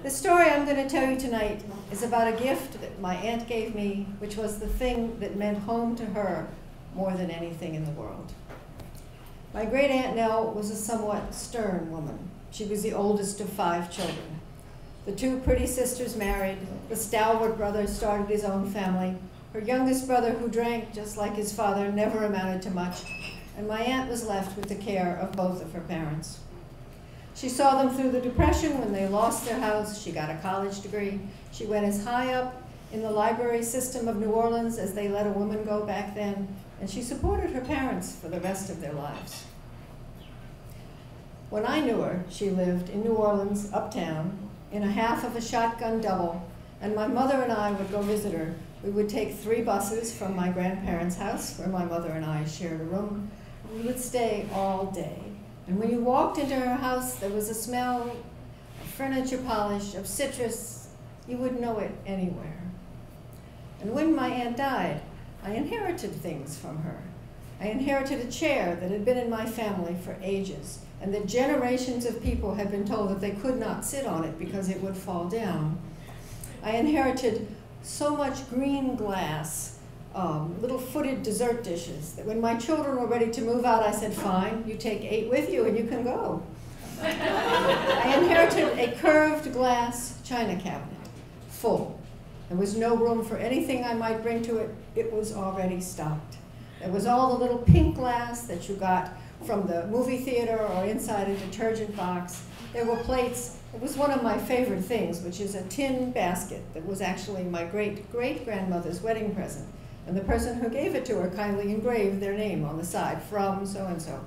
The story I'm going to tell you tonight is about a gift that my aunt gave me, which was the thing that meant home to her more than anything in the world. My great Aunt Nell was a somewhat stern woman. She was the oldest of 5 children. The 2 pretty sisters married. The stalwart brother started his own family. Her youngest brother, who drank just like his father, never amounted to much. And my aunt was left with the care of both of her parents. She saw them through the Depression when they lost their house. She got a college degree. She went as high up in the library system of New Orleans as they let a woman go back then, and she supported her parents for the rest of their lives. When I knew her, she lived in New Orleans, uptown, in a half of a shotgun double, and my mother and I would go visit her. We would take 3 buses from my grandparents' house, where my mother and I shared a room. We would stay all day. And when you walked into her house, there was a smell of furniture polish, of citrus. You would know it anywhere. And when my aunt died, I inherited things from her. I inherited a chair that had been in my family for ages, and that generations of people had been told that they could not sit on it because it would fall down. I inherited so much green glass, little footed dessert dishes, that when my children were ready to move out, I said, fine, you take 8 with you and you can go. I inherited a curved glass china cabinet, full. There was no room for anything I might bring to it. It was already stocked. There was all the little pink glass that you got from the movie theater or inside a detergent box. There were plates. It was one of my favorite things, which is a tin basket that was actually my great-great-grandmother's wedding present. And the person who gave it to her kindly engraved their name on the side, from so-and-so.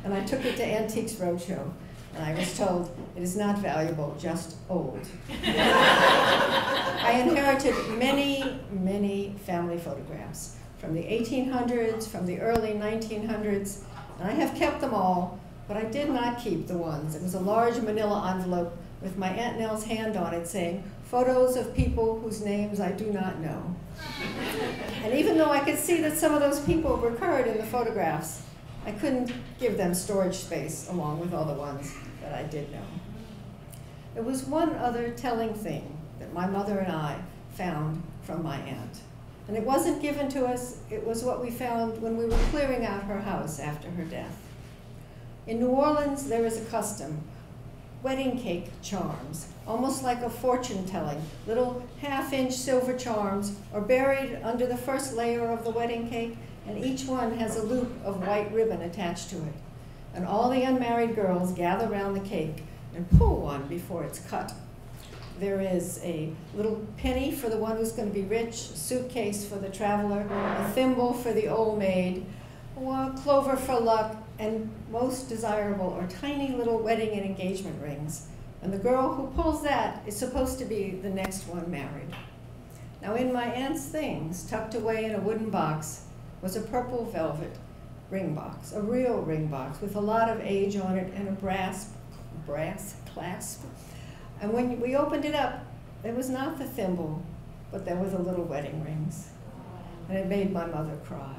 And I took it to Antiques Roadshow, and I was told, it is not valuable, just old. I inherited many, many family photographs from the 1800s, from the early 1900s, and I have kept them all, but I did not keep the ones. It was a large manila envelope with my Aunt Nell's hand on it saying, photos of people whose names I do not know. And even though I could see that some of those people recurred in the photographs, I couldn't give them storage space along with all the ones that I did know. There was one other telling thing that my mother and I found from my aunt. And it wasn't given to us, it was what we found when we were clearing out her house after her death. In New Orleans, there is a custom, wedding cake charms, almost like a fortune-telling. Little half-inch silver charms are buried under the first layer of the wedding cake, and each one has a loop of white ribbon attached to it. And all the unmarried girls gather around the cake and pull one before it's cut. There is a little penny for the one who's going to be rich, a suitcase for the traveler, a thimble for the old maid, a clover for luck, and most desirable are tiny little wedding and engagement rings. And the girl who pulls that is supposed to be the next one married. Now in my aunt's things, tucked away in a wooden box, was a purple velvet ring box, a real ring box with a lot of age on it and a brass clasp. And when we opened it up, there was not the thimble, but there were the little wedding rings. And it made my mother cry.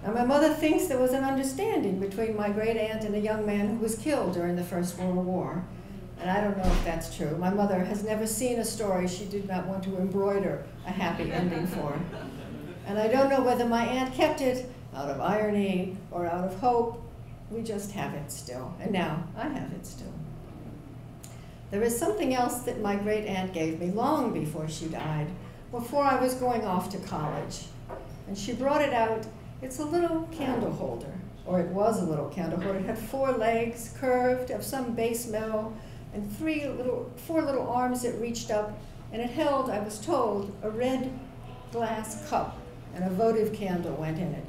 Now, my mother thinks there was an understanding between my great aunt and a young man who was killed during the First World War. And I don't know if that's true. My mother has never seen a story she did not want to embroider a happy ending for. And I don't know whether my aunt kept it out of irony or out of hope. We just have it still. And now I have it still. There is something else that my great aunt gave me long before she died, before I was going off to college. And she brought it out. It's a little candle holder, or it was a little candle holder. It had 4 legs, curved, of some base metal, and 4 little arms that reached up, and it held, I was told, a red glass cup, and a votive candle went in it.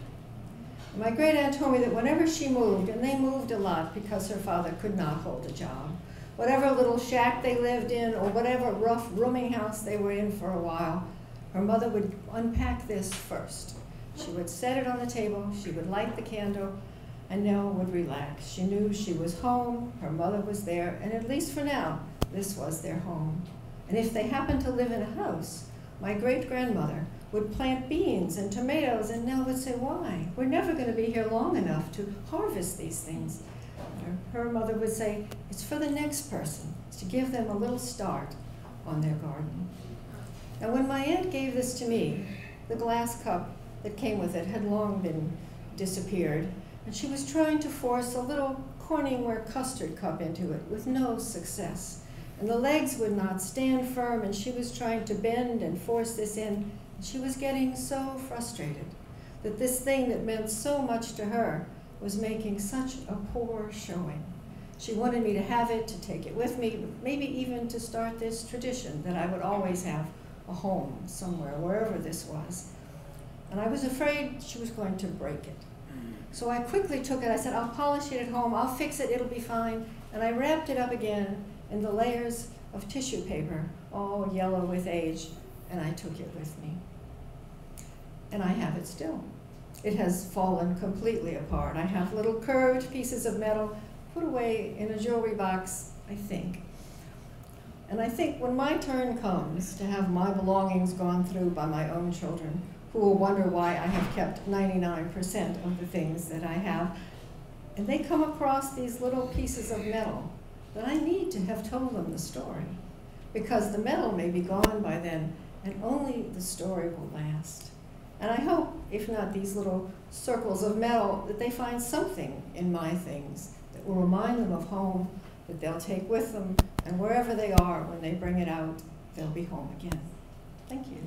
And my great aunt told me that whenever she moved, and they moved a lot because her father could not hold a job, whatever little shack they lived in, or whatever rough rooming house they were in for a while, her mother would unpack this first. She would set it on the table, she would light the candle, and Nell would relax. She knew she was home, her mother was there, and at least for now, this was their home. And if they happened to live in a house, my great-grandmother would plant beans and tomatoes, and Nell would say, why? We're never going to be here long enough to harvest these things. Her mother would say, it's for the next person. is to give them a little start on their garden. Now, when my aunt gave this to me, the glass cup that came with it had long been disappeared, and she was trying to force a little Corningware custard cup into it with no success. And the legs would not stand firm, and she was trying to bend and force this in. And she was getting so frustrated that this thing that meant so much to her was making such a poor showing. She wanted me to have it, to take it with me, maybe even to start this tradition that I would always have a home somewhere, wherever this was. And I was afraid she was going to break it. So I quickly took it. I said, I'll polish it at home. I'll fix it. It'll be fine. And I wrapped it up again in the layers of tissue paper, all yellow with age, and I took it with me. And I have it still. It has fallen completely apart. I have little curved pieces of metal put away in a jewelry box, I think. And I think when my turn comes to have my belongings gone through by my own children, who will wonder why I have kept 99% of the things that I have, and they come across these little pieces of metal, that I need to have told them the story, because the metal may be gone by then, and only the story will last. And I hope, if not these little circles of metal, that they find something in my things that will remind them of home, that they'll take with them, and wherever they are, when they bring it out, they'll be home again. Thank you.